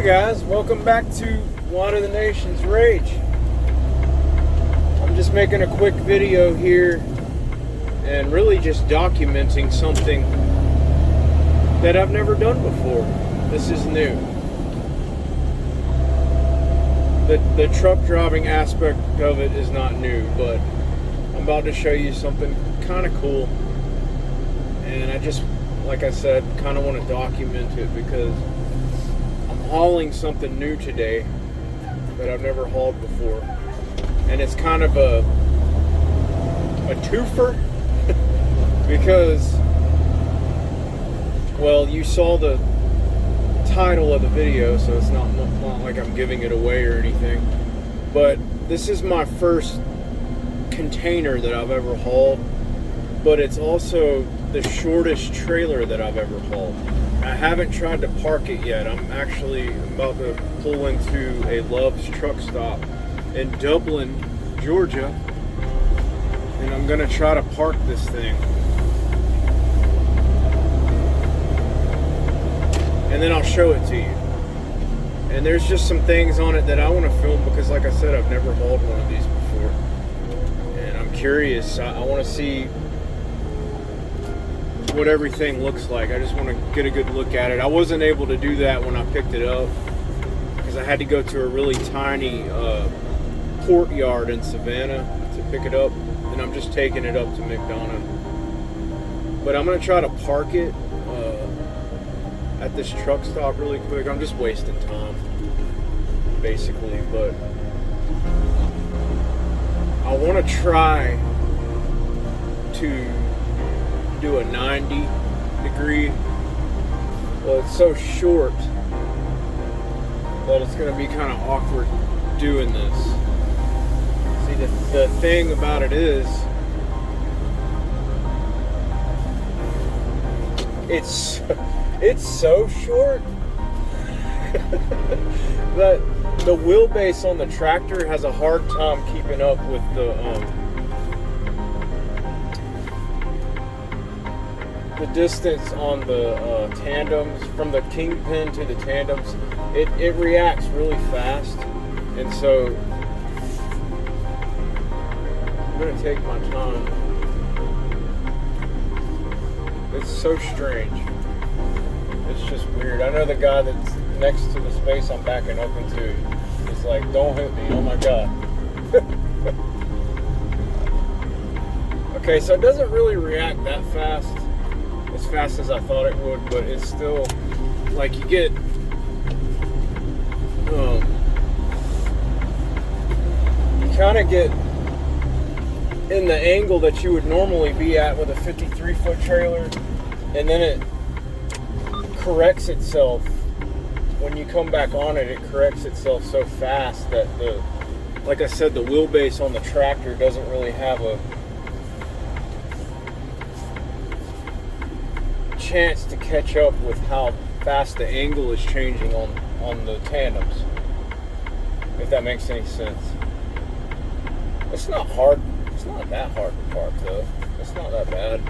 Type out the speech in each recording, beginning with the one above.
guys, welcome back to Water the Nation's Rage. I'm just making a quick video here and really just documenting something that I've never done before. This is new. The truck driving aspect of it is not new, but I'm about to show you something kind of cool, and I just, like I said, kind of want to document it because I'm hauling something new today that I've never hauled before, and it's kind of a twofer because, well, you saw the title of the video, so it's not like I'm giving it away or anything, but this is my first container that I've ever hauled, but it's also the shortest trailer that I've ever hauled. I haven't tried to park it yet. I'm actually about to pull into a Love's truck stop in Dublin, Georgia, and I'm gonna try to park this thing, and then I'll show it to you. And there's just some things on it that I want to film because, like I said, I've never hauled one of these before, and I'm curious. I want to see what everything looks like. I just want to get a good look at it. I wasn't able to do that when I picked it up because I had to go to a really tiny port yard in Savannah to pick it up, and I'm just taking it up to McDonough. But I'm going to try to park it at this truck stop really quick. I'm just wasting time, basically, but I want to try to do a 90 degree. Well, it's so short that it's going to be kind of awkward doing this. See, the thing about it is, it's so short that the wheelbase on the tractor has a hard time keeping up with the distance on the tandems. From the kingpin to the tandems, it reacts really fast, and so I'm gonna take my time. It's so strange. It's just weird. I know the guy that's next to the space I'm backing up into is like, don't hit me, oh my god. Okay, so it doesn't really react that fast, as fast as I thought it would, but it's still, like, you get, you kind of get in the angle that you would normally be at with a 53-foot trailer, and then it corrects itself. When you come back on it, it corrects itself so fast that like I said, the wheelbase on the tractor doesn't really have a chance to catch up with how fast the angle is changing on the tandems, if that makes any sense. It's not hard. It's not that hard to park though. It's not that bad.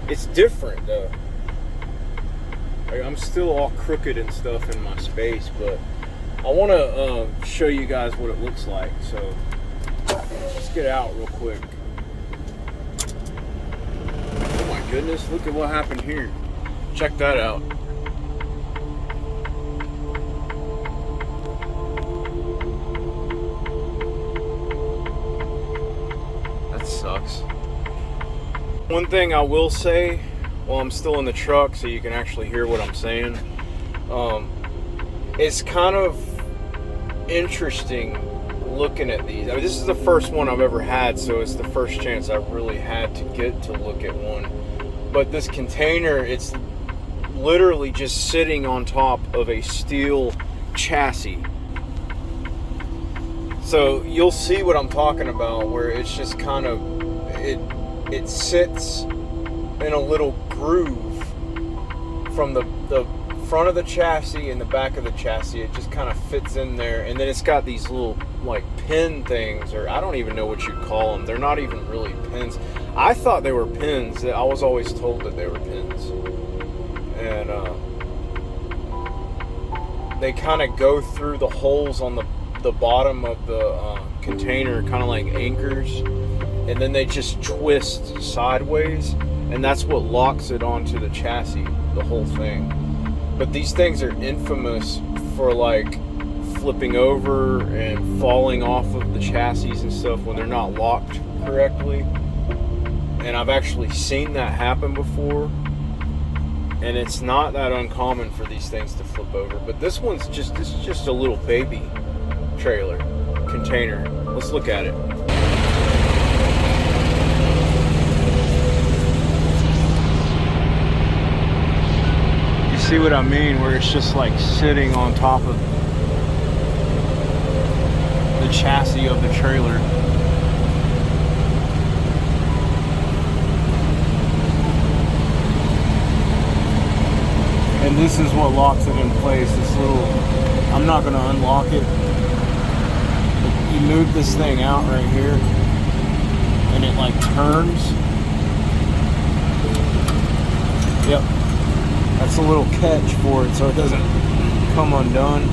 It's different though. Like, I'm still all crooked and stuff in my space, but I want to show you guys what it looks like. So let's get out real quick. Oh my goodness, look at what happened here. Check that out. That sucks. One thing I will say, while I'm still in the truck so you can actually hear what I'm saying, it's kind of interesting looking at these. I mean, this is the first one I've ever had, so it's the first chance I've really had to get to look at one. But this container, it's literally just sitting on top of a steel chassis. So you'll see what I'm talking about, where it's just kind of, it sits in a little groove from the front of the chassis and the back of the chassis. It just kind of fits in there, and then it's got these little like pin things, or I don't even know what you'd call them. They're not even really pins. I thought they were pins. I was always told that they were pins, and they kind of go through the holes on the bottom of the container, kind of like anchors, and then they just twist sideways, and that's what locks it onto the chassis, the whole thing. But these things are infamous for like flipping over and falling off of the chassis and stuff when they're not locked correctly. And I've actually seen that happen before, and it's not that uncommon for these things to flip over. But this is just a little baby trailer container. Let's look at it. You see what I mean, where it's just like sitting on top of the chassis of the trailer. And this is what locks it in place. This little, I'm not going to unlock it. You move this thing out right here, and it like turns. Yep. That's a little catch for it so it doesn't come undone.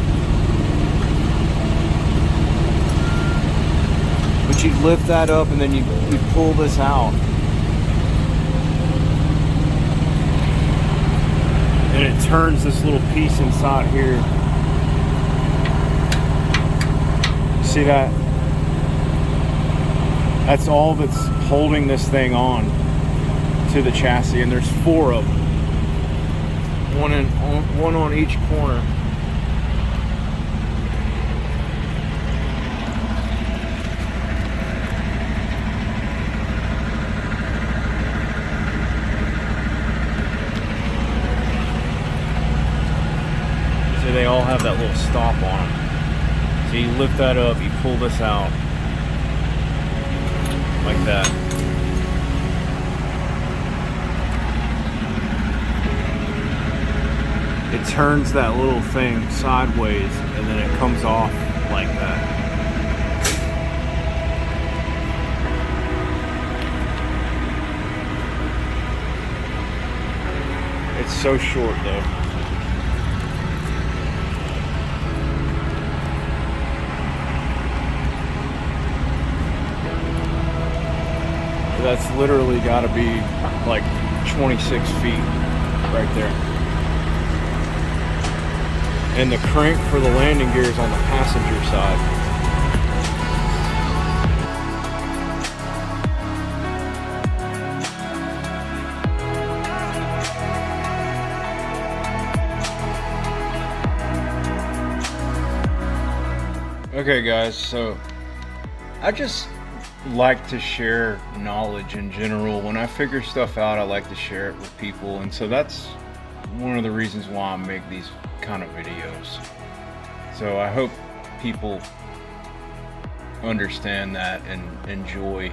But you lift that up and then you pull this out. And it turns this little piece inside here. See that? That's all that's holding this thing on to the chassis, and there's 4 of them. One on each corner. So they all have that little stop on them. So you lift that up, you pull this out like that. It turns that little thing sideways and then it comes off like that. It's so short though. That's literally got to be like 26 feet right there. And the crank for the landing gear is on the passenger side. Okay guys, so I just like to share knowledge in general. When I figure stuff out, I like to share it with people, and so that's one of the reasons why I make these kind of videos. So I hope people understand that and enjoy.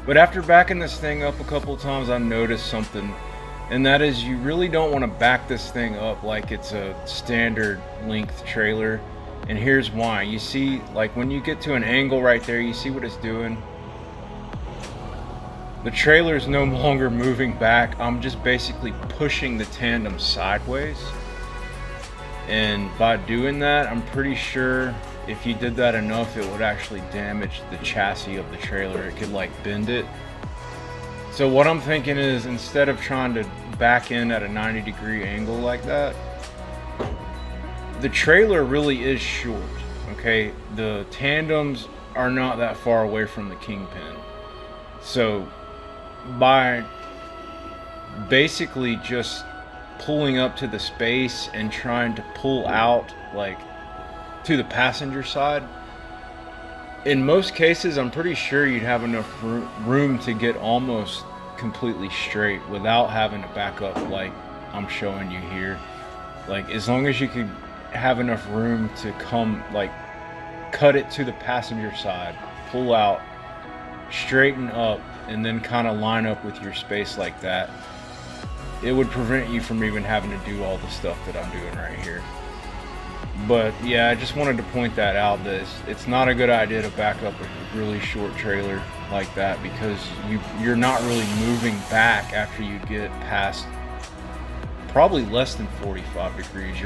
But after backing this thing up a couple of times, I noticed something, and that is you really don't want to back this thing up like it's a standard length trailer. And here's why. You see, like when you get to an angle right there, you see what it's doing? The trailer is no longer moving back. I'm just basically pushing the tandem sideways. And by doing that, I'm pretty sure if you did that enough, it would actually damage the chassis of the trailer. It could like bend it. So what I'm thinking is, instead of trying to back in at a 90-degree angle like that, the trailer really is short, okay? The tandems are not that far away from the Kingpin. So by basically just pulling up to the space and trying to pull out like to the passenger side, in most cases I'm pretty sure you'd have enough room to get almost completely straight without having to back up like I'm showing you here. Like as long as you could have enough room to come, like cut it to the passenger side, pull out, straighten up, and then kind of line up with your space like that, it would prevent you from even having to do all the stuff that I'm doing right here. But yeah, I just wanted to point that out, that it's not a good idea to back up a really short trailer like that, because you're not really moving back after you get past probably less than 45 degrees.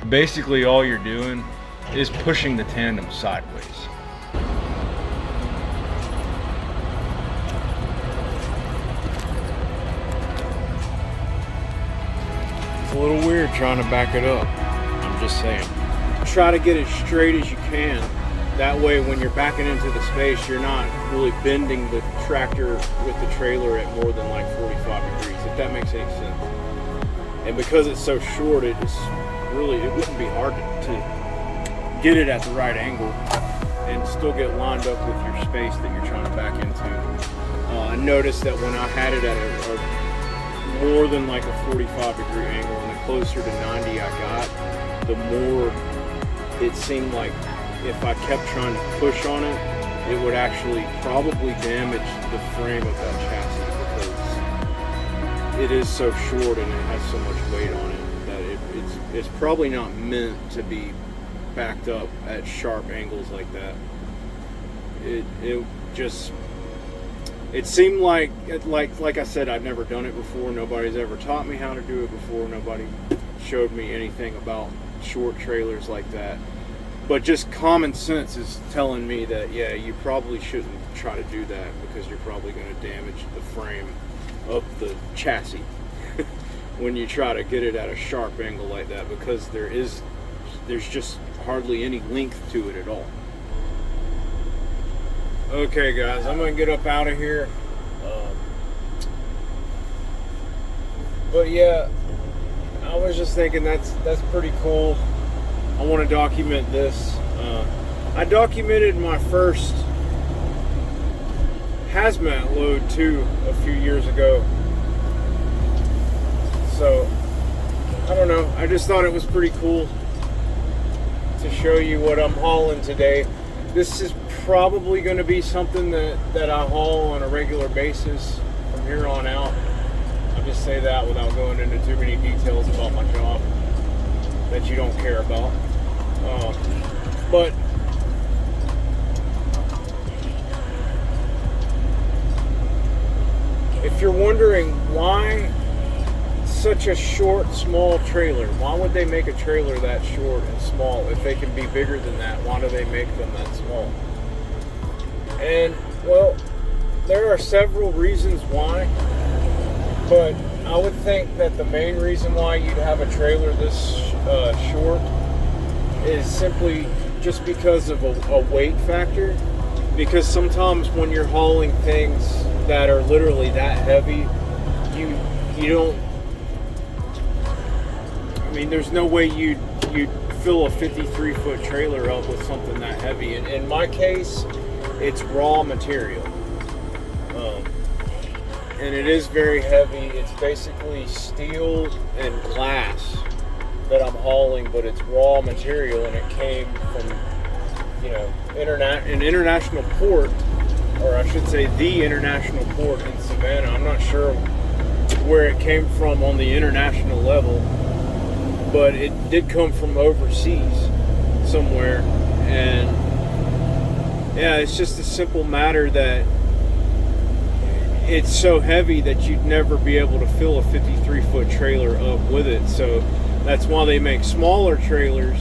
Basically all you're doing is pushing the tandem sideways. It's a little weird trying to back it up, I'm just saying. Try to get as straight as you can. That way when you're backing into the space, you're not really bending the tractor with the trailer at more than like 45 degrees, if that makes any sense. And because it's so short, it wouldn't be hard to get it at the right angle and still get lined up with your space that you're trying to back into. I noticed that when I had it at a more than like a 45 degree angle, and the closer to 90 I got, the more it seemed like if I kept trying to push on it, it would actually probably damage the frame of that chassis, because it is so short and it has so much weight on it that it's probably not meant to be backed up at sharp angles like that. It seemed like I said, I'd never done it before. Nobody's ever taught me how to do it before. Nobody showed me anything about short trailers like that. But just common sense is telling me that, yeah, you probably shouldn't try to do that, because you're probably going to damage the frame of the chassis when you try to get it at a sharp angle like that, because there's just hardly any length to it at all. Okay guys, I'm going to get up out of here. But yeah, I was just thinking that's pretty cool. I want to document this. I documented my first hazmat load too a few years ago. So, I don't know. I just thought it was pretty cool to show you what I'm hauling today. This is probably going to be something that I haul on a regular basis from here on out. I'll just say that without going into too many details about my job that you don't care about. But if you're wondering why such a short, small trailer, why would they make a trailer that short and small? If they can be bigger than that, why do they make them that small? And well, there are several reasons why, but I would think that the main reason why you'd have a trailer this short is simply just because of a weight factor. Because sometimes when you're hauling things that are literally that heavy, you don't, I mean, there's no way you'd fill a 53-foot trailer up with something that heavy. In my case, it's raw material. And it is very heavy. It's basically steel and glass that I'm hauling, but it's raw material, and it came from, an international port, or I should say the international port in Savannah. I'm not sure where it came from on the international level, but it did come from overseas somewhere. And yeah, it's just a simple matter that it's so heavy that you'd never be able to fill a 53-foot trailer up with it. So that's why they make smaller trailers,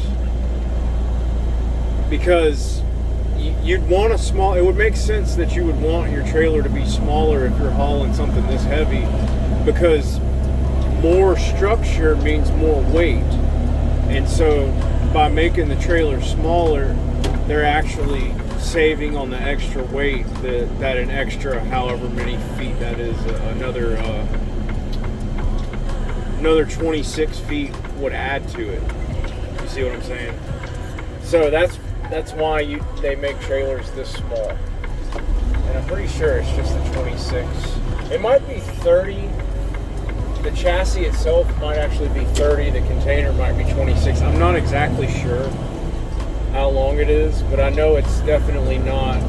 because you'd want it would make sense that you would want your trailer to be smaller if you're hauling something this heavy, because more structure means more weight. And so by making the trailer smaller, they're actually saving on the extra weight that an extra however many feet that is, another 26 feet would add to it. You see what I'm saying? So that's why they make trailers this small. And I'm pretty sure it's just the 26. It might be 30. The chassis itself might actually be 30. The container might be 26. I'm not exactly sure how long it is, but I know it's definitely not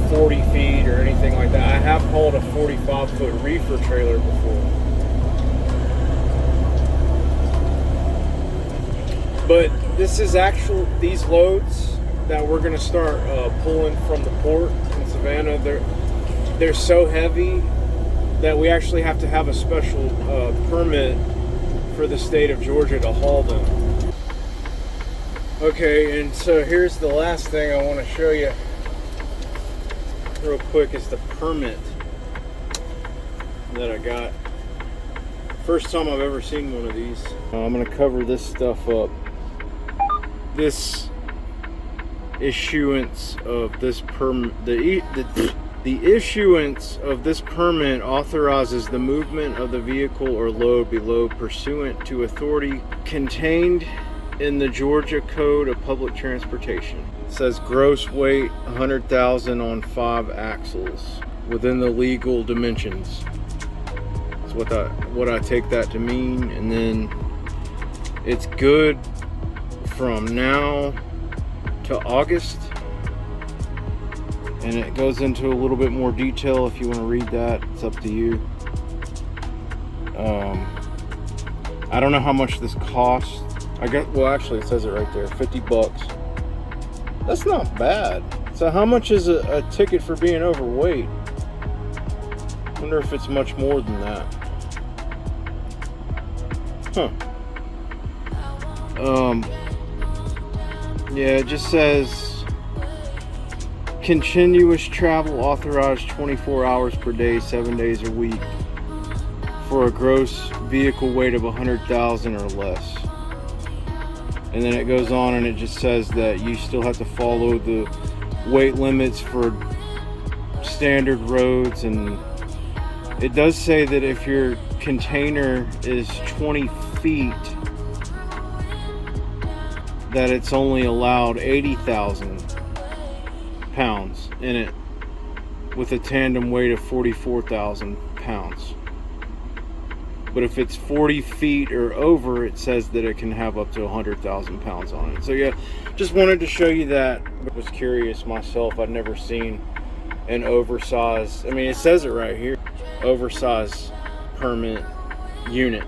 40 feet or anything like that. I have hauled a 45-foot reefer trailer before. But this is these loads that we're going to start pulling from the port in Savannah, they're so heavy that we actually have to have a special permit for the state of Georgia to haul them. Okay, and so here's the last thing I want to show you real quick is the permit that I got. First time I've ever seen one of these. I'm going to cover this stuff up. This issuance of this permit, the issuance of this permit authorizes the movement of the vehicle or load below pursuant to authority contained in the Georgia Code of Public Transportation. It says gross weight 100,000 on 5 axles within the legal dimensions. That's what I take that to mean, and then it's good from now to August, and it goes into a little bit more detail. If you want to read that, it's up to you. I don't know how much this costs. Well, actually it says it right there, $50. That's not bad. So how much is a ticket for being overweight? Wonder if it's much more than that. Huh. Yeah, it just says continuous travel authorized 24 hours per day, 7 days a week for a gross vehicle weight of 100,000 or less. And then it goes on and it just says that you still have to follow the weight limits for standard roads, and it does say that if your container is 20 feet, that it's only allowed 80,000 pounds in it with a tandem weight of 44,000 pounds. But if it's 40 feet or over, it says that it can have up to 100,000 pounds on it. So yeah, just wanted to show you that. I was curious myself. I'd never seen an oversized, I mean, it says it right here, oversized permit unit.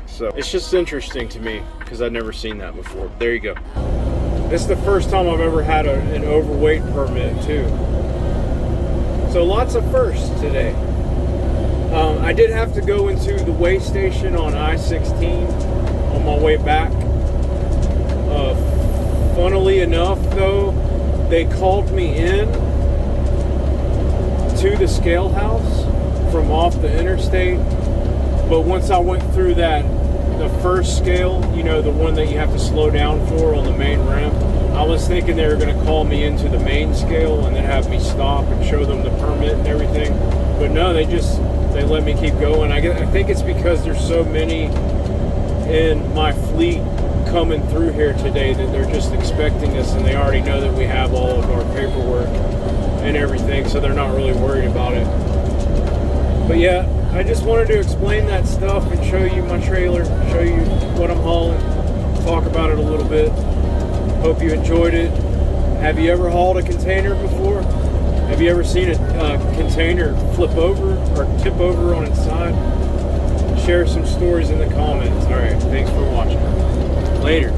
So it's just interesting to me because I've never seen that before. There you go. This is the first time I've ever had an overweight permit too. So lots of firsts today. I did have to go into the weigh station on I-16 on my way back. Funnily enough though, they called me in to the scale house from off the interstate. But once I went through the first scale, you know, the one that you have to slow down for on the main ramp, I was thinking they were going to call me into the main scale and then have me stop and show them the permit and everything. But no, they let me keep going. I think it's because there's so many in my fleet coming through here today that they're just expecting us, and they already know that we have all of our paperwork and everything, so they're not really worried about it. But yeah, I just wanted to explain that stuff and show you my trailer, show you what I'm hauling, talk about it a little bit. Hope you enjoyed it. Have you ever hauled a container before? Have you ever seen a container flip over or tip over on its side? Share some stories in the comments. All right, thanks for watching. Later.